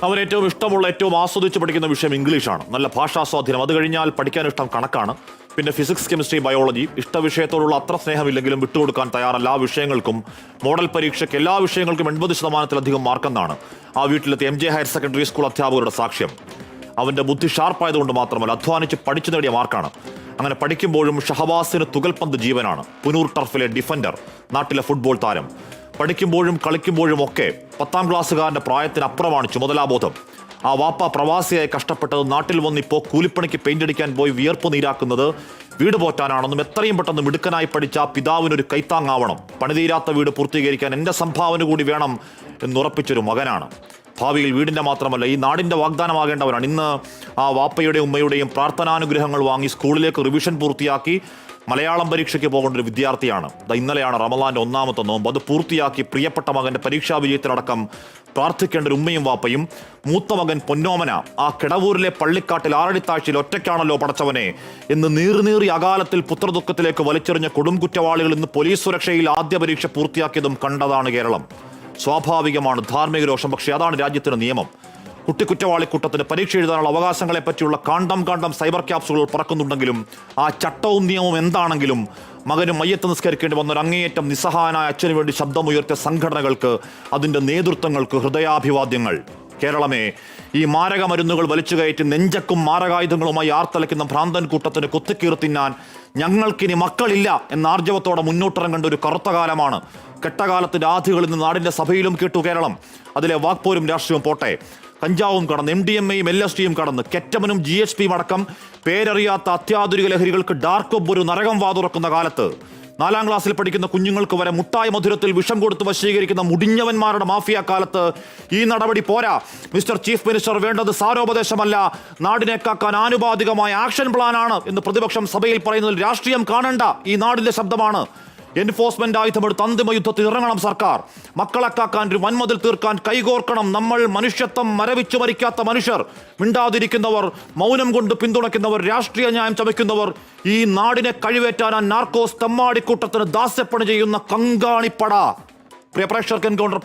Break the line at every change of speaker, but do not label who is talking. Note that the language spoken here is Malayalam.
അവൻ ഏറ്റവും ഇഷ്ടമുള്ള, ഏറ്റവും ആസ്വദിച്ച് പഠിക്കുന്ന വിഷയം ഇംഗ്ലീഷാണ്. നല്ല ഭാഷാ സ്വാധീനം. അത് കഴിഞ്ഞാൽ പഠിക്കാൻ ഇഷ്ടം കണക്കാണ്. പിന്നെ ഫിസിക്സ്, കെമിസ്ട്രി, ബയോളജി. ഇഷ്ടവിഷയത്തോടുള്ള അത്ര സ്നേഹമില്ലെങ്കിലും വിട്ടുകൊടുക്കാൻ തയ്യാറല്ല. എല്ലാ വിഷയങ്ങൾക്കും, മോഡൽ പരീക്ഷയ്ക്ക് എല്ലാ വിഷയങ്ങൾക്കും 80% മാർക്കെന്നാണ് ആ വീട്ടിലെത്തിയ MJ ഹയർ സെക്കൻഡറി സ്കൂൾ അധ്യാപകരുടെ സാക്ഷ്യം. അവൻ്റെ ബുദ്ധി ഷാർപ്പായതുകൊണ്ട് മാത്രമല്ല, അധ്വാനിച്ച് പഠിച്ചു നേടിയ മാർക്കാണ്. അങ്ങനെ പഠിക്കുമ്പോഴും ഷഹബാസിന് തുകൽപന്ത് ജീവനാണ്. പുനൂർ ടർഫിലെ ഡിഫൻഡർ, നാട്ടിലെ ഫുട്ബോൾ താരം. പഠിക്കുമ്പോഴും കളിക്കുമ്പോഴും ഒക്കെ 10ാം ക്ലാസ്സുകാരൻ്റെ പ്രായത്തിനപ്പുറമാണ് ചുമതലാബോധം. ആ വാപ്പ പ്രവാസിയായി കഷ്ടപ്പെട്ടത് നാട്ടിൽ വന്നിപ്പോൾ കൂലിപ്പണിക്ക് പെയിന്റ് അടിക്കാൻ പോയി വിയർപ്പ് നീരാക്കുന്നത് വീട് പോറ്റാനാണെന്നും എത്രയും പെട്ടെന്ന് മിടുക്കനായി പഠിച്ച ആ പിതാവിനൊരു കൈത്താങ്ങാവണം. പണിതീരാത്ത വീട് പൂർത്തീകരിക്കാൻ എൻ്റെ സംഭാവന കൂടി വേണം എന്നുറപ്പിച്ചൊരു മകനാണ്. ഭാവിയിൽ വീടിൻ്റെ മാത്രമല്ല, ഈ നാടിൻ്റെ വാഗ്ദാനമാകേണ്ടവരാണ്. ഇന്ന് ആ വാപ്പയുടെയും ഉമ്മയുടെയും പ്രാർത്ഥനാനുഗ്രഹങ്ങൾ വാങ്ങി സ്കൂളിലേക്ക് റിവിഷൻ പൂർത്തിയാക്കി മലയാളം പരീക്ഷയ്ക്ക് പോകേണ്ട ഒരു വിദ്യാർത്ഥിയാണ്. ഇന്നലെയാണ് റമദാൻ്റെ 1ാമത്തെ നോമ്പ്. അത് പൂർത്തിയാക്കി പ്രിയപ്പെട്ട മകൻ്റെ പരീക്ഷാ വിജയത്തിനടക്കം പ്രാർത്ഥിക്കേണ്ട ഒരു ഉമ്മയും വാപ്പയും. മൂത്ത മകൻ പൊന്നോമന ആ കിടവൂരിലെ പള്ളിക്കാട്ടിൽ ആറടിത്താഴ്ചയിൽ ഒറ്റയ്ക്കാണല്ലോ പടച്ചവനെ എന്ന് നീറി അകാലത്തിൽ പുത്രദുഃഖത്തിലേക്ക് വലിച്ചെറിഞ്ഞ കൊടും കുറ്റവാളികൾ ഇന്ന് പോലീസ് സുരക്ഷയിൽ ആദ്യ പരീക്ഷ പൂർത്തിയാക്കിയതും കണ്ടതാണ് കേരളം. സ്വാഭാവികമാണ് ധാർമ്മിക രോഷം, പക്ഷേ അതാണ് രാജ്യത്തിന് നിയമം. കുറ്റവാളിക്കൂട്ടത്തിന് പരീക്ഷ എഴുതാനുള്ള അവകാശങ്ങളെ പറ്റിയുള്ള കാണ്ടം സൈബർ ക്യാപ്സുകൾ പറക്കുന്നുണ്ടെങ്കിലും ആ ചട്ടവും നിയമവും എന്താണെങ്കിലും മകന് മയ്യത്ത് നിസ്കരിക്കേണ്ടി വന്ന ഒരു അങ്ങേയറ്റം നിസ്സഹായനായ അച്ഛന് വേണ്ടി ശബ്ദമുയർത്തിയ സംഘടനകൾക്ക്, അതിൻ്റെ നേതൃത്വങ്ങൾക്ക് ഹൃദയാഭിവാദ്യങ്ങൾ. കേരളമേ, ഈ മാരക മരുന്നുകൾ വലിച്ചു കയറ്റി നെഞ്ചക്കും മാരകായുധങ്ങളുമായി ആർത്തലയ്ക്കുന്ന ഭ്രാന്തൻ കൂട്ടത്തിന് കുത്തിക്കീർത്തിന്നാൻ ഞങ്ങൾക്കിനി മക്കളില്ല എന്ന ആർജവത്തോടെ മുന്നോട്ടിറങ്ങേണ്ട ഒരു കറുത്ത കാലമാണ്. കെട്ടകാലത്തിൻ്റെ ആധികളിൽ നിന്ന് നാടിൻ്റെ സഭയിലും കേട്ടു കേരളം. അതിലെ വാക്പോരും രാഷ്ട്രീയവും പോട്ടെ, കഞ്ചാവും കടന്ന് MDMAയും LSDയും കടന്ന് കെറ്റമനും GHPയും അടക്കം പേരറിയാത്ത അത്യാധുനിക ലഹരികൾക്ക് ഡാർക്ക് വെബ് ഒരു നരകം വാതുറക്കുന്ന കാലത്ത് 4ാം ക്ലാസ്സിൽ പഠിക്കുന്ന കുഞ്ഞുങ്ങൾക്ക് വരെ മുട്ടായി മധുരത്തിൽ വിഷം കൊടുത്ത് വശീകരിക്കുന്ന മുടിഞ്ഞവന്മാരുടെ മാഫിയ കാലത്ത് ഈ നടപടി പോരാ. മിസ്റ്റർ ചീഫ് മിനിസ്റ്റർ, വേണ്ടത് സാരോപദേശമല്ല, നാടിനെ കാക്കാൻ ആനുപാതികമായ ആക്ഷൻ പ്ലാനാണ് എന്ന് പ്രതിപക്ഷം സഭയിൽ പറയുന്നതിൽ രാഷ്ട്രീയം കാണേണ്ട ഈ നാടിന്റെ ശബ്ദമാണ്. എൻഫോഴ്സ്മെന്റ് ആയുധമെടുത്ത് അന്തിമ യുദ്ധത്തിൽ ഇറങ്ങണം സർക്കാർ. മക്കളെ കാക്കാൻ ഒരു വൻമതിൽ തീർക്കാൻ കൈകോർക്കണം. നമ്മൾ മനുഷ്യത്വം മരവിച്ചു മരിക്കാത്ത മനുഷ്യർ. മിണ്ടാതിരിക്കുന്നവർ, മൗനം കൊണ്ട് പിന്തുണയ്ക്കുന്നവർ, രാഷ്ട്രീയ ന്യായം ചമയ്ക്കുന്നവർ, ഈ നാടിനെ കഴിവേറ്റാൻ ആ നാർക്കോസ് തെമ്മാടിക്കൂട്ടത്തിന് ദാസ്യപ്പണി ചെയ്യുന്ന കങ്കാണിപ്പട. പ്രിയ പ്രേക്ഷകർക്ക് എൻകൗണ്ടർ